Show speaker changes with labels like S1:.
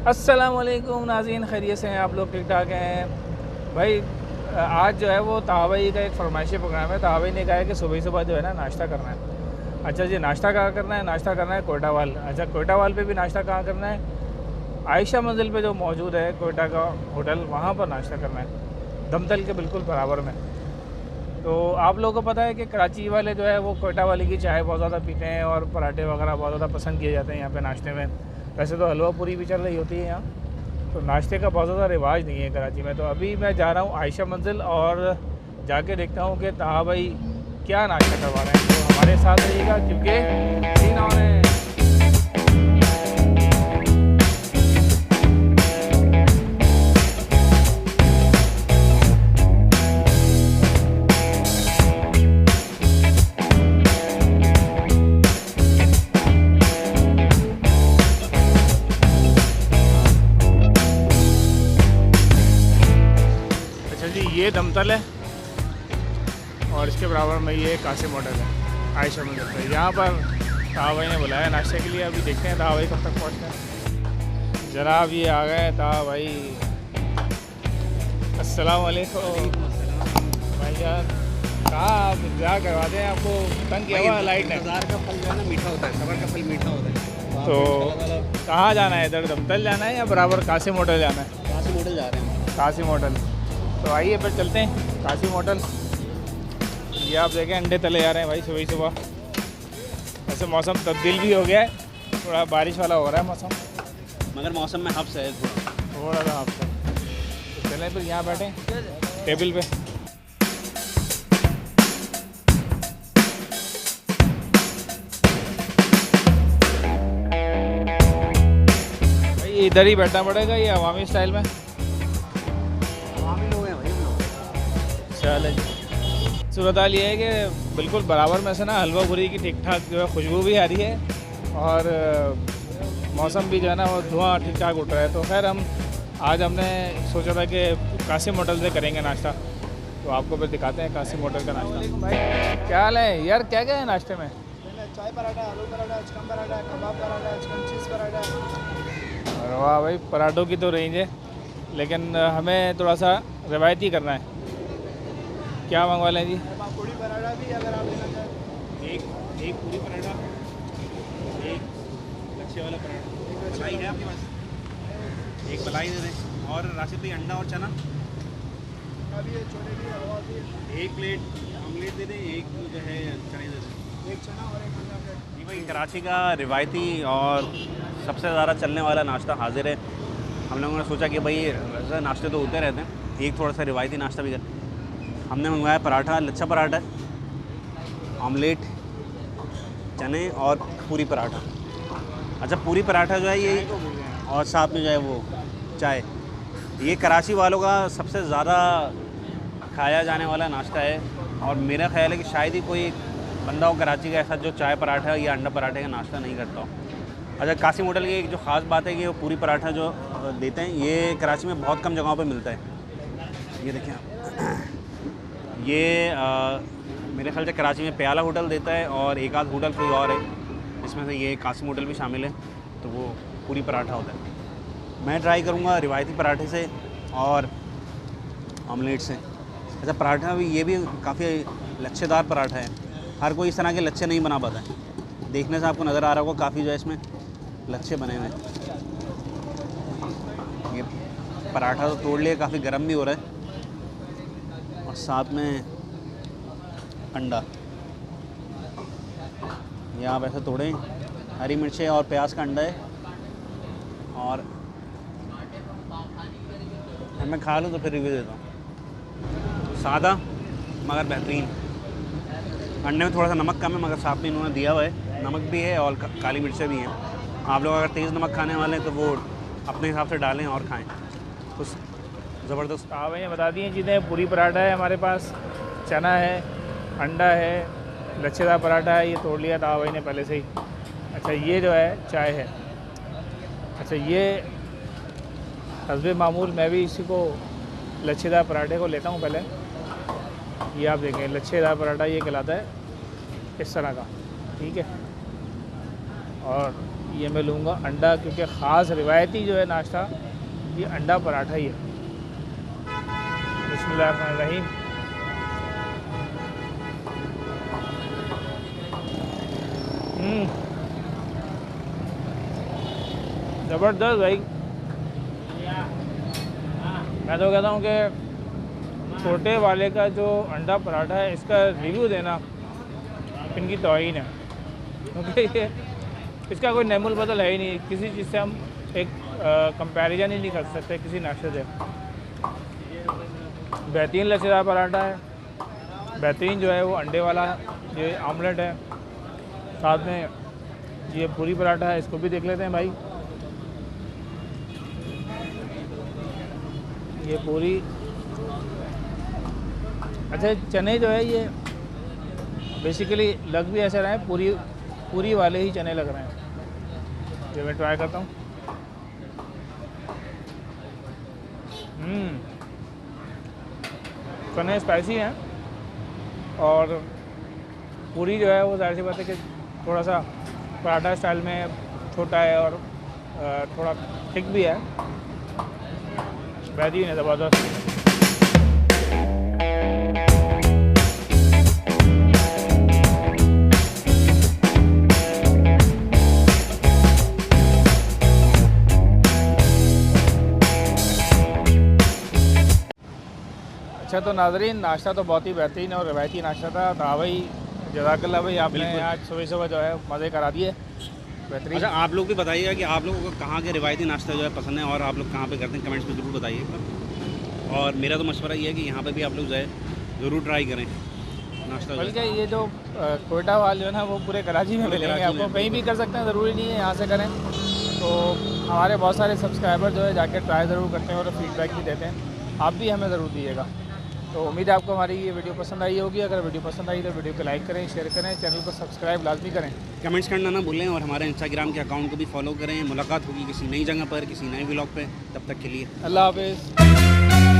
S1: अस्सलाम वालेकुम नाज़रीन, खैरियत से हैं आप लोग? ठीक ठाक हैं भाई। आज जो है वो ताहाबाई का एक फरमाइशी प्रोग्राम है। ताहाबाई ने कहा है कि सुबह सुबह जो है ना नाश्ता करना है। अच्छा जी, नाश्ता कहाँ करना है? नाश्ता करना है कोयटावाल। अच्छा, कोयटावाल पे भी नाश्ता कहाँ करना है? आयशा मंजिल पे जो मौजूद है कोयटा का होटल, वहाँ पर नाश्ता करना है, दमतल के बिल्कुल बराबर में। तो आप लोगों को पता है कि कराची वाले जो है वो कोयटा वाले की चाय बहुत ज़्यादा पीते हैं और पराठे वगैरह बहुत ज़्यादा पसंद किए जाते हैं यहाँ पे नाश्ते में। वैसे तो हलवा पूरी भी चल रही होती है यहाँ, तो नाश्ते का बहुत ज़्यादा रिवाज नहीं है कराची में। तो अभी मैं जा रहा हूँ आयशा मंजिल और जाके देखता हूँ कि ताहा भाई क्या नाश्ता करवा रहे हैं। तो हमारे साथ रहिएगा क्योंकि सीन ऑन है। ये दमतल है और इसके बराबर में ये कासिम होटल है आयशा मंजिल पे। यहाँ पर ताहा भाई ने बुलाया नाश्ते के लिए। अभी देखते हैं ताहा भाई कब तक पहुँचते हैं। जनाब ये आ गए ताहा भाई। अस्सलाम वालेकुम भाई यार, कहाँ आप इंतजार करवाते हैं? आपको तंग किया हुआ लाइट ने।
S2: इंतजार का फल जो है ना मीठा होता है, सबर का फल मीठा होता है।
S1: तो कहाँ जाना है? इधर दमतल जाना है या बराबर कासिम होटल जाना है?
S2: कासिम होटल जा रहे हैं।
S1: कासिम होटल, तो आइए फिर चलते हैं कासिम होटल। ये आप देखें अंडे तले जा रहे हैं भाई सुबह ही सुबह। वैसे मौसम तब्दील भी हो गया है, थोड़ा बारिश वाला हो रहा है मौसम,
S2: मगर मौसम में हब्स है
S1: थोड़ा सा आपसे। तो चलें फिर यहाँ बैठें टेबल पे। भाई इधर ही बैठना पड़ेगा ये अवामी स्टाइल में।
S2: लोग हैं भाई लोग।
S1: चलें जी। सूरत हाल ये है कि बिल्कुल बराबर में से ना हलवा पूरी की ठीक ठाक जो है खुशबू भी आ रही है और मौसम भी जो है ना वो धुआं ठीक ठाक उठ रहा है। तो खैर आज हमने सोचा था कि कासिम होटल से करेंगे नाश्ता, तो आपको फिर दिखाते हैं कासिम होटल का नाश्ता। भाई क्या हाल है यार? क्या क्या है नाश्ते में?
S3: चाय पराठा, आलू पराठा, चिकन पराठा, कबाब पराठा, चिकन चीज़ पराठा।
S1: और वाह भाई, पराठों की तो रेंज है, लेकिन हमें थोड़ा सा रिवायती करना है। क्या मंगवा लें जी?
S3: पूड़ी पराठा भी अगर आप लेना चाहें।
S2: एक पूरी पराठा, एक लच्छे वाला पराठा, मलाई है आपके पास? एक मलाई दे दें। और राशिद भाई अंडा और चना
S3: अभी ये छोले भी हलवा भी है।
S2: एक प्लेट ऑमलेट दे दें, एक जो है चने दे दें।
S3: एक चना और एक अंडा प्लेट।
S2: जी भाई, कराची का रिवायती और सबसे ज़्यादा चलने वाला नाश्ता हाजिर है। हम लोगों ने सोचा कि भाई वैसे नाश्ते तो होते रहते हैं, एक थोड़ा सा रिवायती नाश्ता भी करें। हमने मंगवाया पराठा, लच्छा पराठा, ऑमलेट, चने और पूरी पराठा। अच्छा, पूरी पराठा जो है ये, और साथ में जो है वो चाय। ये कराची वालों का सबसे ज़्यादा खाया जाने वाला नाश्ता है और मेरा ख्याल है कि शायद ही कोई बंदा हो कराची का ऐसा जो चाय पराठा या अंडा पराठे का नाश्ता नहीं करता हो। अच्छा, कासिम होटल की एक जो ख़ास बात है कि वो पूरी पराठा जो देते हैं ये कराची में बहुत कम जगहों पे मिलता है। ये देखें आप, ये मेरे ख्याल से कराची में प्याला होटल देता है और एक आध होटल कोई और है, जिसमें से ये कासिम होटल भी शामिल है। तो वो पूरी पराठा होता है। मैं ट्राई करूँगा रिवायती पराठे से और ऑमलेट से। अच्छा, पराठा भी ये भी काफ़ी लच्छेदार पराठा है। हर कोई इस तरह के लच्छे नहीं बना पाता है। देखने से आपको नज़र आ रहा होगा काफ़ी जो है इसमें लच्छे बने हुए हैं। ये पराठा तो तोड़ लिया, काफ़ी गर्म भी हो रहा है और साथ में अंडा। ये आप ऐसे तोड़ें, हरी मिर्चें और प्याज का अंडा है। और मैं खा लूँ तो फिर रिव्यू देता हूँ। सादा मगर बेहतरीन। अंडे में थोड़ा सा नमक कम है मगर साथ में इन्होंने दिया हुआ है, नमक भी है और काली मिर्चें भी हैं। आप लोग अगर तेज़ नमक खाने वाले हैं तो वो अपने हिसाब से डालें और खाएं। तो ज़बरदस्त।
S1: ताहा भाई ने बता दी हैं चीज़ें। पूरी पराठा है हमारे पास, चना है, अंडा है, लच्छेदार पराठा है, ये तोड़ लिया ताहा भाई ने पहले से ही। अच्छा, ये जो है चाय है। अच्छा, ये हस्बे मामूल मैं भी इसी को लच्छेदार पराठे को लेता हूँ पहले। ये आप देखें लच्छेदार पराठा ये कहलाता है इस तरह का, ठीक है। और ये मैं लूँगा अंडा, क्योंकि ख़ास रिवायती जो है नाश्ता ये अंडा पराठा ही है। बिस्मिल्लाहिर्रहमानिर्रहीम। ज़बरदस्त भाई। मैं तो कहता हूँ कि छोटे वाले का जो अंडा पराठा है इसका रिव्यू देना इनकी तौहीन है, क्योंकि ये इसका कोई नेमुल बदल है ही नहीं। किसी चीज़ से हम एक कंपैरिजन ही नहीं कर सकते किसी नाश्ते से। बेहतरीन लचीदार पराठा है, बेहतरीन जो है वो अंडे वाला ये आमलेट है, साथ में ये पूरी पराठा है। इसको भी देख लेते हैं भाई। ये पूरी, अच्छा चने जो है ये बेसिकली लग भी ऐसे रहे हैं पूरी वाले ही चने लग रहे हैं। ये मैं ट्राई करता हूँ। चने स्पाइसी हैं और पूरी जो है वो जाहिर सी बात है कि थोड़ा सा पराठा स्टाइल में छोटा है और थोड़ा थिक भी है। बेहतरीन है, ज़बरदस्त। अच्छा तो नाज़रीन, नाश्ता तो बहुत ही बेहतरीन और रवायती नाश्ता था। तो भाई जज़ाकल्लाह भाई, आपने आज सुबह जो है मज़े करा दिए, बेहतरीन।
S2: अच्छा आप लोग भी बताइएगा कि आप लोगों को कहाँ के रिवायती नाश्ता जो है पसंद है और आप लोग कहाँ पे करते हैं, कमेंट्स में ज़रूर बताइएगा। और मेरा तो मशवरा ये है कि यहाँ पे भी आप लोग जो है ज़रूर ट्राई करें नाश्ता।
S1: बल्कि ये जो कोयटा वाले जो है ना वो पूरे कराची में मिलेंगे आपको, कहीं भी कर सकते हैं, ज़रूरी नहीं है यहाँ से करें। तो हमारे बहुत सारे सब्सक्राइबर जो है जाके ट्राई ज़रूर करते हैं और फीडबैक भी देते हैं। आप भी हमें ज़रूर दीजिएगा। तो उम्मीद है आपको हमारी ये वीडियो पसंद आई होगी। अगर वीडियो पसंद आई तो वीडियो को लाइक करें, शेयर करें, चैनल को सब्सक्राइब लाजमी करें,
S2: कमेंट्स करना ना भूलें और हमारे इंस्टाग्राम के अकाउंट को भी फॉलो करें। मुलाकात होगी किसी नई जगह पर, किसी नए व्लॉग पे। तब तक के लिए
S1: अल्लाह हाफिज़।